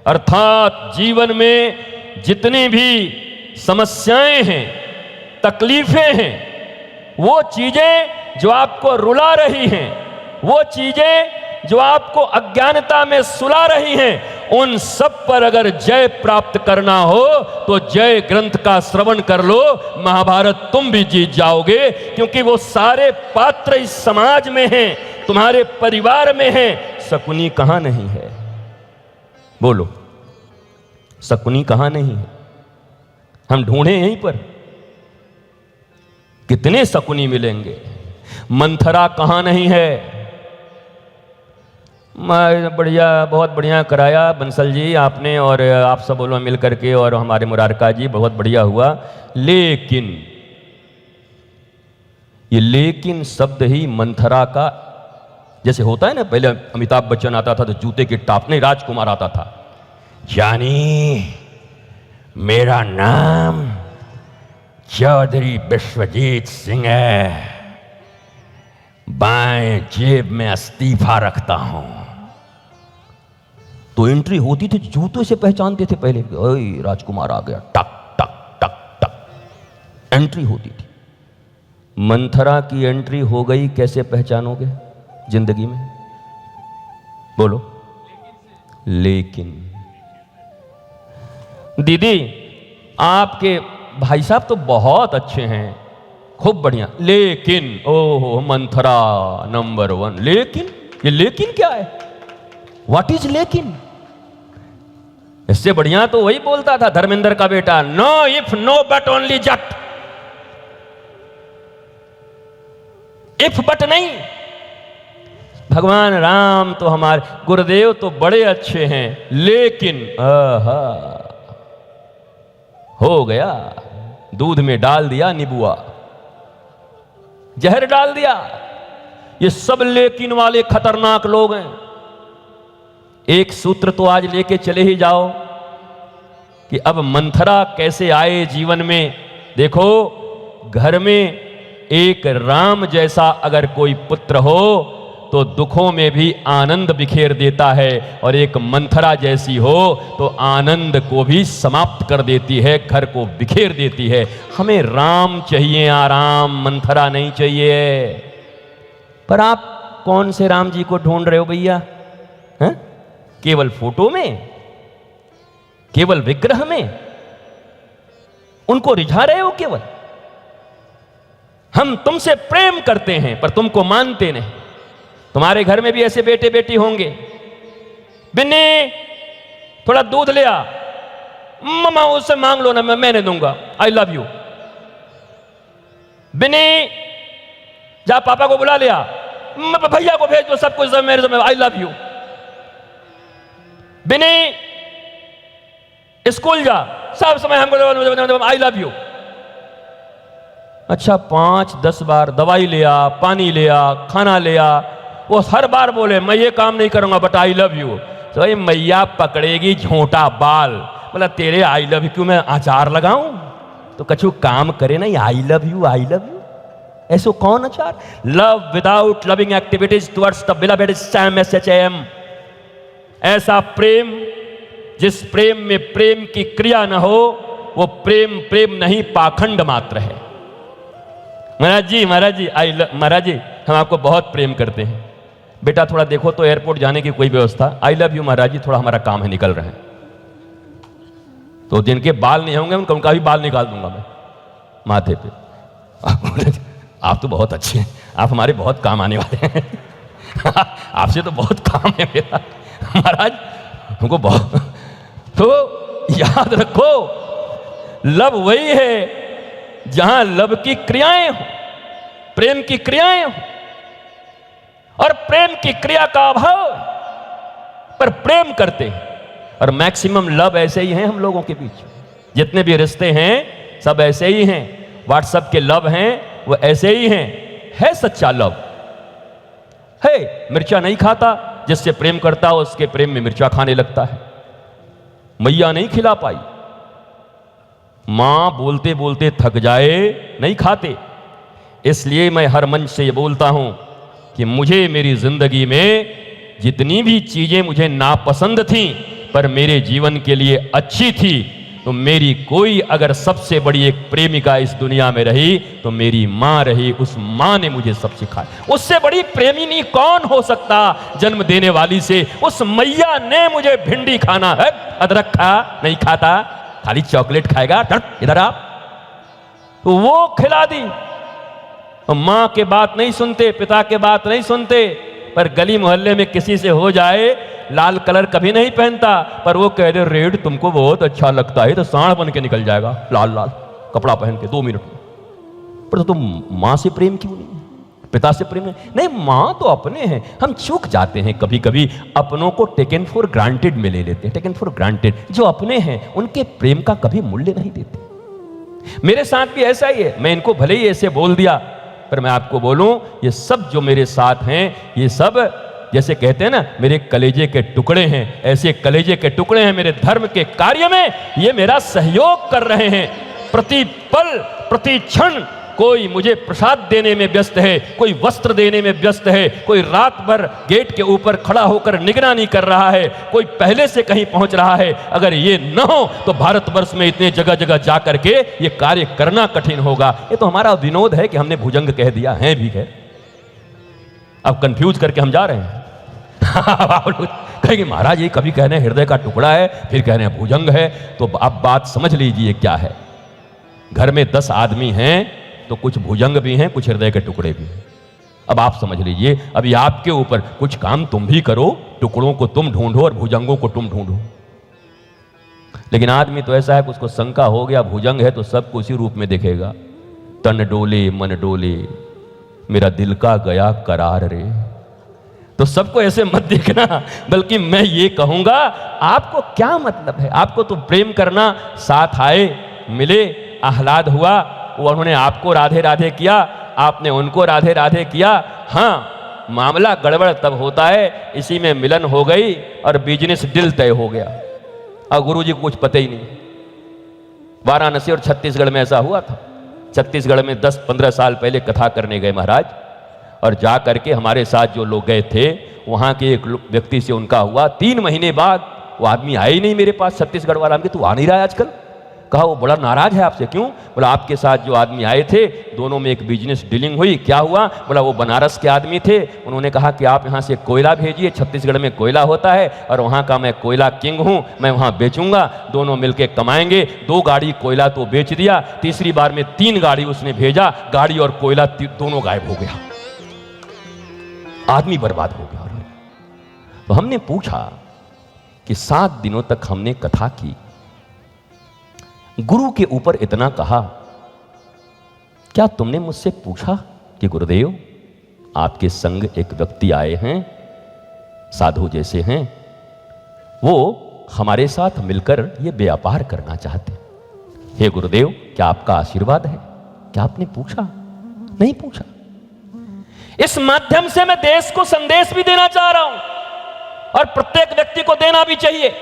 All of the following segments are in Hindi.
अर्थात जीवन में जितनी भी समस्याएं हैं, तकलीफें हैं, वो चीजें जो आपको रुला रही हैं, वो चीजें जो आपको अज्ञानता में सुला रही हैं, उन सब पर अगर जय प्राप्त करना हो तो जय ग्रंथ का श्रवण कर लो। महाभारत तुम भी जीत जाओगे, क्योंकि वो सारे पात्र इस समाज में हैं, तुम्हारे परिवार में हैं। शकुनी कहां नहीं है? बोलो, शकुनी कहां नहीं है? हम ढूंढे यहीं पर, कितने शकुनी मिलेंगे। मंथरा कहां नहीं है? बढ़िया, बहुत बढ़िया कराया बंसल जी आपने, और आप सब लोग मिल करके, और हमारे मुरारका जी, बहुत बढ़िया हुआ। लेकिन ये लेकिन शब्द ही मंथरा का, जैसे होता है ना, पहले अमिताभ बच्चन आता था तो जूते के टाप, नहीं, राजकुमार आता था, जानी मेरा नाम चौधरी विश्वजीत सिंह है, बाएं जेब में इस्तीफा रखता हूं। तो एंट्री होती थी, जूतों से पहचानते थे पहले, ओए राजकुमार आ गया, टक टक टक टक एंट्री होती थी। मंथरा की एंट्री हो गई, कैसे पहचानोगे जिंदगी में? बोलो। लेकिन दीदी आपके भाई साहब तो बहुत अच्छे हैं, खूब बढ़िया, लेकिन ओहो मंथरा नंबर 1। लेकिन ये लेकिन क्या है? व्हाट इज लेकिन? इससे बढ़िया तो वही बोलता था धर्मेंद्र का बेटा, no if no but only Jat. If but नहीं। भगवान राम तो हमारे गुरुदेव तो बड़े अच्छे हैं, लेकिन हो गया, दूध में डाल दिया नीबुआ, जहर डाल दिया। ये सब लेकिन वाले खतरनाक लोग हैं। एक सूत्र तो आज लेके चले ही जाओ कि अब मंथरा कैसे आए जीवन में। देखो, घर में एक राम जैसा अगर कोई पुत्र हो तो दुखों में भी आनंद बिखेर देता है, और एक मंथरा जैसी हो तो आनंद को भी समाप्त कर देती है, घर को बिखेर देती है। हमें राम चाहिए, आराम, मंथरा नहीं चाहिए। पर आप कौन से राम जी को ढूंढ रहे हो भैया? हैं? केवल फोटो में, केवल विग्रह में उनको रिझा रहे हो केवल। हम तुमसे प्रेम करते हैं पर तुमको मानते नहीं। तुम्हारे घर में भी ऐसे बेटे बेटी होंगे, बिन्नी थोड़ा दूध ले आ, मम्मा उससे मांग लो ना, मैं नहीं दूंगा, आई लव यू। बिन्नी जा पापा को बुला लिया, भैया को भेज दो, सब कुछ मेरे से, I love you. Binny school जा, सब समय हमको आई लव यू। अच्छा 5-10 बार दवाई ले आ, पानी ले आ, खाना ले आ, वो हर बार बोले मैं ये काम नहीं करूंगा बट आई लव यू। तो ये मैया पकड़ेगी झोंटा बाल, बोला तेरे आई लव यू क्यों मैं अचार लगाऊं? तो कछु काम करे ना, आई love you, I love you, ऐसो कौन अचार? Love without loving activities towards the beloved is Sam SHAM। ऐसा प्रेम, जिस प्रेम में प्रेम की क्रिया न हो, वो प्रेम प्रेम नहीं, पाखंड मात्र है। महाराज जी, महाराज जी, महाराज जी हम आपको बहुत प्रेम करते हैं। बेटा थोड़ा देखो तो एयरपोर्ट जाने की कोई व्यवस्था। आई लव यू महाराज जी, थोड़ा हमारा काम है, निकल रहे हैं। तो जिनके बाल नहीं होंगे उनका भी बाल निकाल दूंगा मैं माथे पे। आप तो बहुत अच्छे हैं, आप हमारे बहुत काम आने वाले हैं। आपसे तो बहुत काम है मेरा महाराज, हमको बहुत। तो याद रखो, लव वही है जहां लव की क्रियाएं हो, प्रेम की क्रियाएं हो, और प्रेम की क्रिया का अभाव पर प्रेम करते हैं। और मैक्सिमम लव ऐसे ही हैं हम लोगों के बीच, जितने भी रिश्ते हैं सब ऐसे ही हैं। व्हाट्सएप के लव हैं वो ऐसे ही हैं, है सच्चा लव है। मिर्चा नहीं खाता, जिससे प्रेम करता हो उसके प्रेम में मिर्चा खाने लगता है। मैया नहीं खिला पाई, मां बोलते बोलते थक जाए नहीं खाते। इसलिए मैं हर मंच से ये बोलता हूं कि मुझे मेरी जिंदगी में जितनी भी चीजें मुझे नापसंद थीं, पर मेरे जीवन के लिए अच्छी थी, तो मेरी कोई अगर सबसे बड़ी एक प्रेमिका इस दुनिया में रही तो मेरी माँ रही। उस माँ ने मुझे सब सिखाया। उससे बड़ी प्रेमिनी कौन हो सकता जन्म देने वाली से। उस मैया ने मुझे भिंडी खाना है, अदरक खा नहीं खाता, खाली चॉकलेट खाएगा, इधर आ, तो वो खिला दी। माँ के बात नहीं सुनते, पिता के बात नहीं सुनते, पर गली मोहल्ले में किसी से हो जाए, लाल कलर कभी नहीं पहनता, पर वो कह दे रेड तुमको बहुत अच्छा लगता है, तो सांड बन के निकल जाएगा लाल लाल कपड़ा पहन के 2 मिनट में। पर तो तुम माँ से प्रेम क्यों नहीं, पिता से प्रेम नहीं? माँ तो अपने हैं। हम चूक जाते हैं कभी कभी, अपनों को टेकन फॉर ग्रांटेड में ले लेते हैं। टेकन फॉर ग्रांटेड, जो अपने हैं उनके प्रेम का कभी मूल्य नहीं देते। मेरे साथ भी ऐसा ही है। मैं इनको भले ही ऐसे बोल दिया, पर मैं आपको बोलूं, ये सब जो मेरे साथ हैं, ये सब जैसे कहते हैं ना मेरे कलेजे के टुकड़े हैं, ऐसे कलेजे के टुकड़े हैं मेरे धर्म के कार्य में। ये मेरा सहयोग कर रहे हैं। प्रति पल प्रति क्षण कोई मुझे प्रसाद देने में व्यस्त है, कोई वस्त्र देने में व्यस्त है, कोई रात भर गेट के ऊपर खड़ा होकर निगरानी कर रहा है, कोई पहले से कहीं पहुंच रहा है। अगर ये न हो तो भारतवर्ष में इतने जगह जगह जा करके ये कार्य करना कठिन होगा। ये तो हमारा विनोद है कि हमने भुजंग कह दिया है भी है। अब कंफ्यूज करके हम जा रहे हैं। कहेंगे महाराज ये कभी कह रहे हैं हृदय का टुकड़ा है, फिर कह रहे हैं भुजंग है। तो अब बात समझ लीजिए क्या है। घर में 10 आदमी हैं तो कुछ भुजंग भी हैं, कुछ हृदय के टुकड़े भी हैं। अब आप समझ लीजिए, अभी आपके ऊपर कुछ काम तुम भी करो, टुकड़ों को तुम ढूंढो और भुजंगों को तुम ढूंढो। लेकिन आदमी तो ऐसा है कि उसको शंका हो गया भुजंग है तो सबको उसी रूप में देखेगा। तन डोले मन डोले मेरा दिल का गया करार रे। तो सबको ऐसे मत देखना, बल्कि मैं ये कहूंगा आपको क्या मतलब है। आपको तो प्रेम करना, साथ आए, मिले, आह्लाद हुआ, वो उन्होंने आपको राधे राधे किया, आपने उनको राधे राधे किया। हाँ, मामला गड़बड़ तब होता है इसी में मिलन हो गई और बिजनेस डील तय हो गया और गुरुजी को कुछ पता ही नहीं। वाराणसी और छत्तीसगढ़ में ऐसा हुआ था। छत्तीसगढ़ में 10-15 साल पहले कथा करने गए महाराज, और जा करके हमारे साथ जो लोग गए थे वहाँ के एक व्यक्ति से उनका हुआ। 3 महीने बाद वो आदमी आए ही नहीं मेरे पास, छत्तीसगढ़ वाला। हमके तू आ नहीं रहा है आजकल। कहा वो बड़ा नाराज है आपसे। क्यों? बोला आपके साथ जो आदमी आए थे दोनों में एक बिजनेस डीलिंग हुई। क्या हुआ? बोला वो बनारस के आदमी थे, उन्होंने कहा कि आप यहाँ से कोयला भेजिए, छत्तीसगढ़ में कोयला होता है और वहाँ का मैं कोयला किंग हूँ, मैं वहाँ बेचूंगा, दोनों मिलके कमाएंगे। 2 गाड़ी कोयला तो बेच दिया, तीसरी बार में 3 गाड़ी उसने भेजा, गाड़ी और कोयला दोनों गायब हो गया, आदमी बर्बाद हो गया। तो हमने पूछा कि 7 दिनों तक हमने कथा की, गुरु के ऊपर इतना कहा, क्या तुमने मुझसे पूछा कि गुरुदेव आपके संग एक व्यक्ति आए हैं, साधु जैसे हैं, वो हमारे साथ मिलकर ये व्यापार करना चाहते हैं। हे गुरुदेव क्या आपका आशीर्वाद है? क्या आपने पूछा? नहीं पूछा। इस माध्यम से मैं देश को संदेश भी देना चाह रहा हूं और प्रत्येक व्यक्ति को देना भी चाहिए।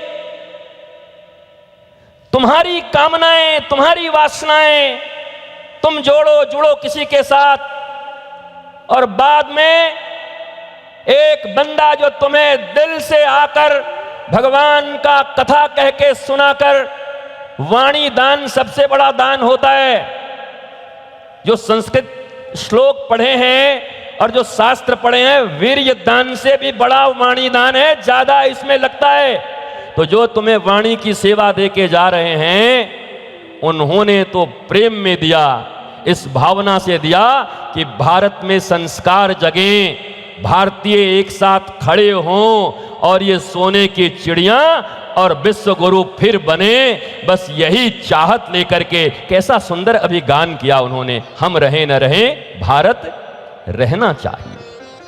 तुम्हारी कामनाएं, तुम्हारी वासनाएं, तुम जुड़ो किसी के साथ, और बाद में एक बंदा जो तुम्हें दिल से आकर भगवान का कथा कह के सुनाकर, वाणी दान सबसे बड़ा दान होता है। जो संस्कृत श्लोक पढ़े हैं और जो शास्त्र पढ़े हैं, वीर्य दान से भी बड़ा वाणी दान है, ज्यादा इसमें लगता है। तो जो तुम्हें वाणी की सेवा दे के जा रहे हैं, उन्होंने तो प्रेम में दिया, इस भावना से दिया कि भारत में संस्कार जगें, भारतीय एक साथ खड़े हों और ये सोने की चिड़िया और विश्व गुरु फिर बने। बस यही चाहत लेकर के कैसा सुंदर अभिगान किया उन्होंने। हम रहें न रहें, भारत रहना चाहिए।